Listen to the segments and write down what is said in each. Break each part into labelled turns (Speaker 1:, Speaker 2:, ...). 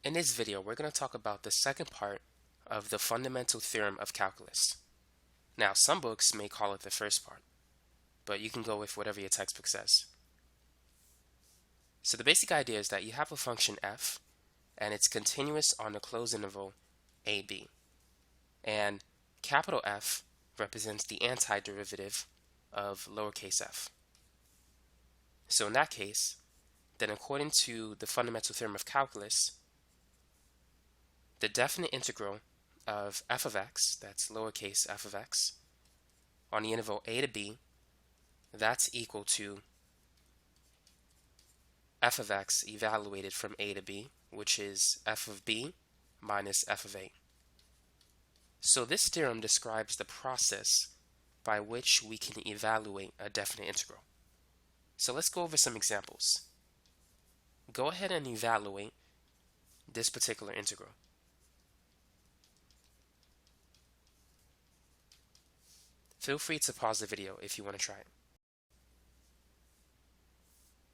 Speaker 1: In this video, we're going to talk about the second part of the fundamental theorem of calculus. Now, some books may call it the first part, but you can go with whatever your textbook says. So the basic idea is that you have a function f, and it's continuous on the closed interval ab. And capital F represents the antiderivative of lowercase f. So in that case, then according to the fundamental theorem of calculus, the definite integral of f of x, that's lowercase f of x, on the interval a to b, that's equal to f of x evaluated from a to b, which is f of b minus f of a. So this theorem describes the process by which we can evaluate a definite integral. So let's go over some examples. Go ahead and evaluate this particular integral. Feel free to pause the video if you want to try it.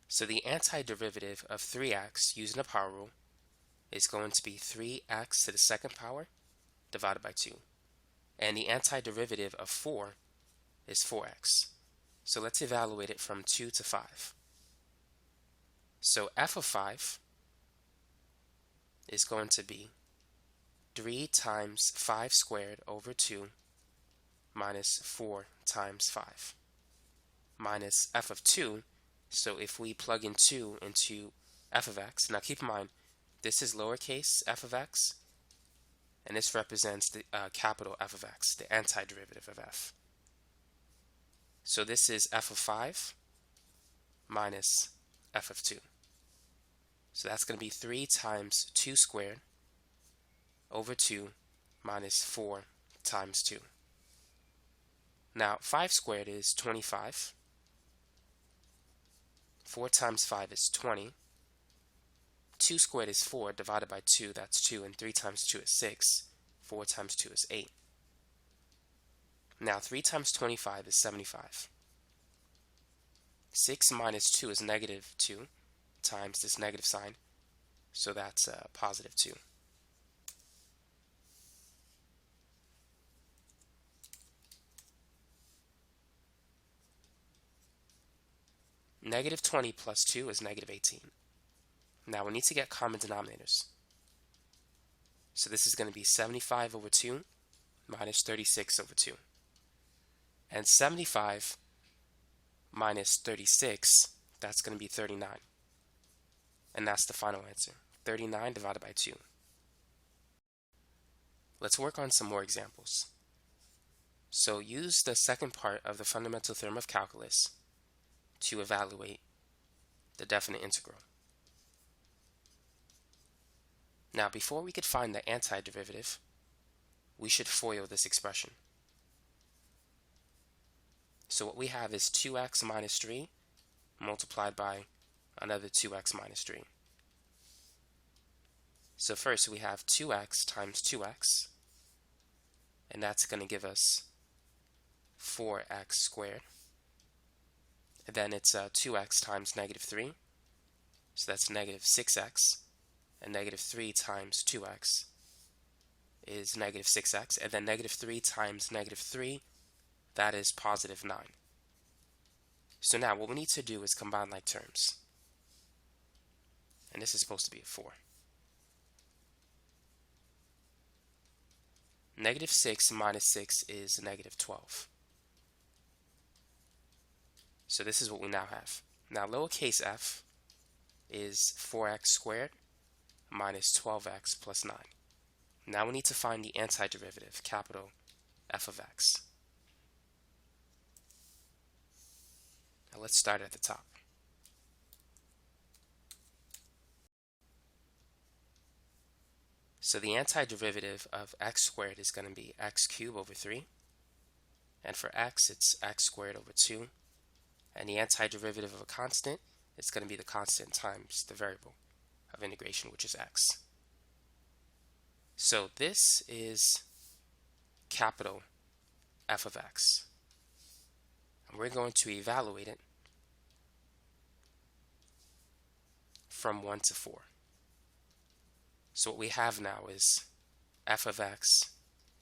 Speaker 1: So the antiderivative of 3x using the power rule is going to be 3x to the second power divided by 2. And the antiderivative of 4 is 4x. So let's evaluate it from 2 to 5. So f of 5 is going to be 3 times 5 squared over 2 minus 4 times 5 minus f of 2. So if we plug in 2 into f of x, now keep in mind this is lowercase f of x, and this represents the capital F of x, the antiderivative of f. So this is f of 5 minus f of 2. So that's going to be 3 times 2 squared over 2 minus 4 times 2. Now 5 squared is 25. 4 times 5 is 20. 2 squared is 4 divided by 2, that's 2, and 3 times 2 is 6. 4 times 2 is 8. Now 3 times 25 is 75. 6 minus 2 is negative 2 times this negative sign, so that's positive 2. Negative 20 plus 2 is negative 18. Now we need to get common denominators. So this is going to be 75 over 2 minus 36 over 2. And 75 minus 36, that's going to be 39. And that's the final answer, 39 divided by 2. Let's work on some more examples. So use the second part of the fundamental theorem of calculus to evaluate the definite integral. Now, before we could find the antiderivative, we should FOIL this expression. So what we have is 2x minus 3 multiplied by another 2x minus 3. So first we have 2x times 2x, and that's going to give us 4x squared. And then it's 2x times negative 3, so that's negative 6x. And negative 3 times 2x is negative 6x. And then negative 3 times negative 3, that is positive 9. So now what we need to do is combine like terms. And this is supposed to be a 4. Negative 6 minus 6 is negative 12. So this is what we now have. Now lowercase f is 4x squared minus 12x plus 9. Now we need to find the antiderivative, capital F of x. Now let's start at the top. So the antiderivative of x squared is going to be x cubed over 3. And for x, it's x squared over 2. And the antiderivative of a constant is going to be the constant times the variable of integration, which is x. So this is capital F of x. And we're going to evaluate it from 1 to 4. So what we have now is f of x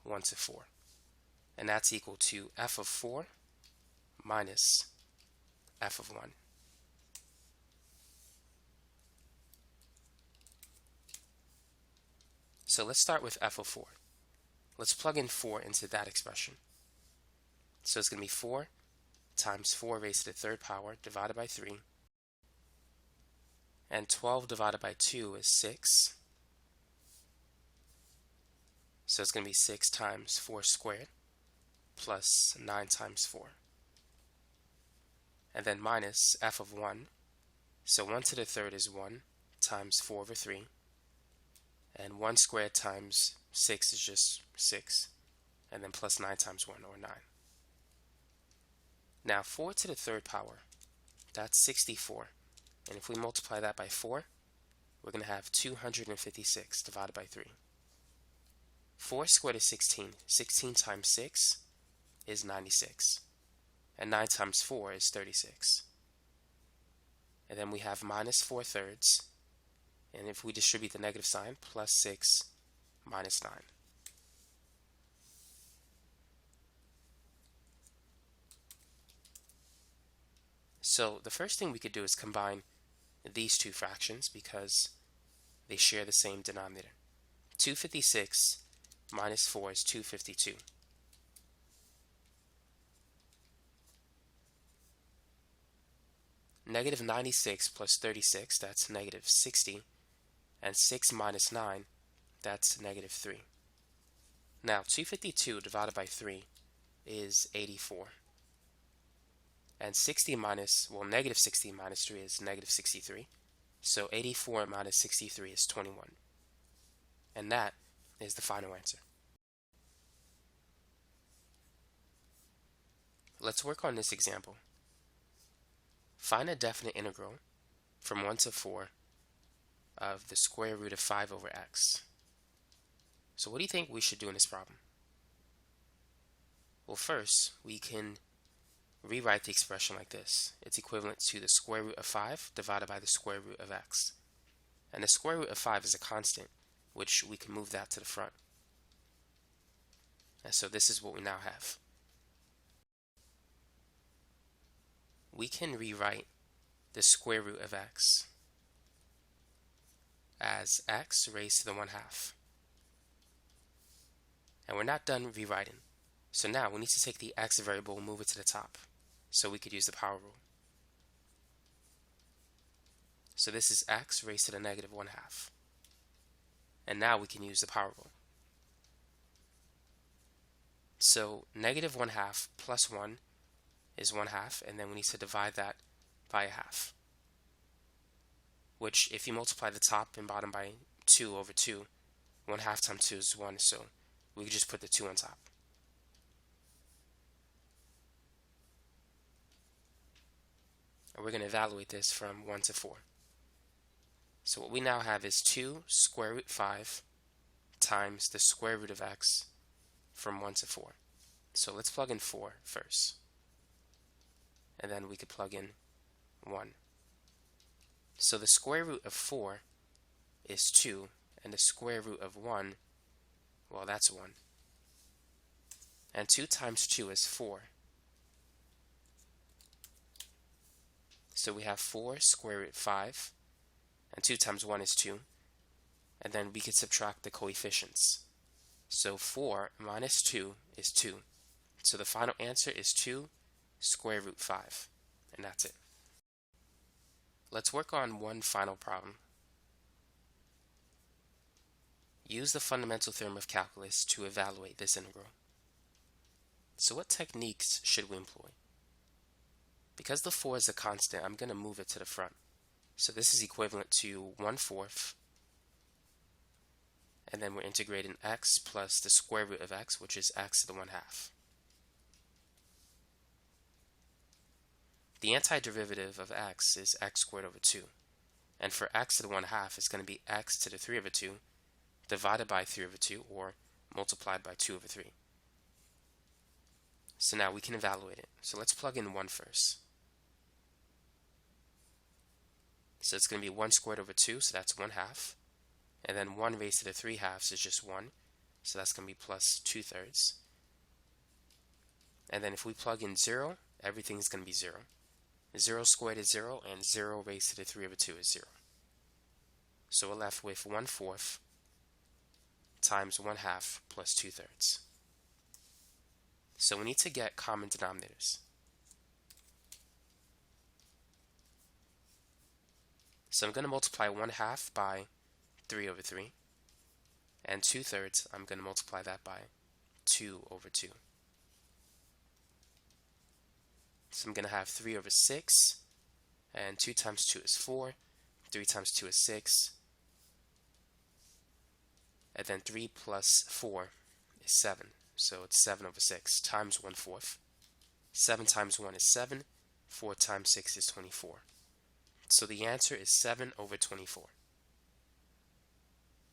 Speaker 1: 1 to 4. And that's equal to f of 4 minus f of 1. So let's start with f of 4. Let's plug in 4 into that expression. So it's going to be 4 times 4 raised to the third power divided by 3. And 12 divided by 2 is 6. So it's going to be 6 times 4 squared plus 9 times 4. And then minus f of 1. So 1 to the third is 1 times 4 over 3. And 1 squared times 6 is just 6. And then plus 9 times 1, or 9. Now 4 to the third power, that's 64. And if we multiply that by 4, we're going to have 256 divided by 3. 4 squared is 16. 16 times 6 is 96. And 9 times 4 is 36. And then we have minus 4 thirds. And if we distribute the negative sign, plus 6 minus 9. So the first thing we could do is combine these two fractions because they share the same denominator. 256 minus 4 is 252. Negative 96 plus 36, that's negative 60. And 6 minus 9, that's negative 3. Now 252 divided by 3 is 84. And 60 minus, well, negative 60 minus 3 is negative 63. So 84 minus 63 is 21. And that is the final answer. Let's work on this example. Find a definite integral from 1 to 4 of the square root of 5 over x. So what do you think we should do in this problem? Well, first, we can rewrite the expression like this. It's equivalent to the square root of 5 divided by the square root of x. And the square root of 5 is a constant, which we can move that to the front. And so this is what we now have. We can rewrite the square root of x as x raised to the 1/2. And we're not done rewriting. So now we need to take the x variable and move it to the top. So we could use the power rule. So this is x raised to the negative 1/2. And now we can use the power rule. So negative 1/2 plus 1 is 1/2, and then we need to divide that by a half. Which, if you multiply the top and bottom by 2 over 2, 1/2 times 2 is 1, so we could just put the 2 on top. And we're going to evaluate this from 1 to 4. So what we now have is 2 square root 5 times the square root of x from 1 to 4. So let's plug in 4 first. And then we could plug in 1. So the square root of 4 is 2, and the square root of 1, well, that's 1. And 2 times 2 is 4. So we have 4 square root 5, and 2 times 1 is 2. And then we could subtract the coefficients. So 4 minus 2 is 2. So the final answer is 2 square root 5. And that's it. Let's work on one final problem. Use the fundamental theorem of calculus to evaluate this integral. So what techniques should we employ? Because the 4 is a constant, I'm going to move it to the front. So this is equivalent to 1/4. And then we're integrating x plus the square root of x, which is x to the 1/2. The antiderivative of x is x squared over 2. And for x to the 1/2, it's going to be x to the 3 over 2 divided by 3 over 2, or multiplied by 2 over 3. So now we can evaluate it. So let's plug in 1 first. So it's going to be 1 squared over 2, so that's 1/2. And then 1 raised to the 3/2 is just 1. So that's going to be plus 2/3. And then if we plug in 0, everything's going to be 0. 0 squared is 0, and 0 raised to the 3/2 is 0. So we're left with 1/4 times 1/2 plus 2/3. So we need to get common denominators. So I'm going to multiply 1/2 by 3/3. And 2/3, I'm going to multiply that by 2/2. So I'm going to have 3/6, and 2 times 2 is 4, 3 times 2 is 6, and then 3 plus 4 is 7. So it's 7/6 times 1/4. 7 times 1 is 7, 4 times 6 is 24. So the answer is 7/24.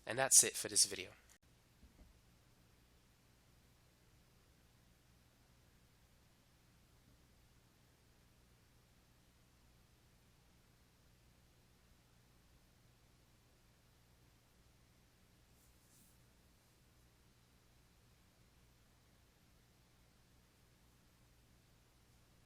Speaker 1: And that's it for this video.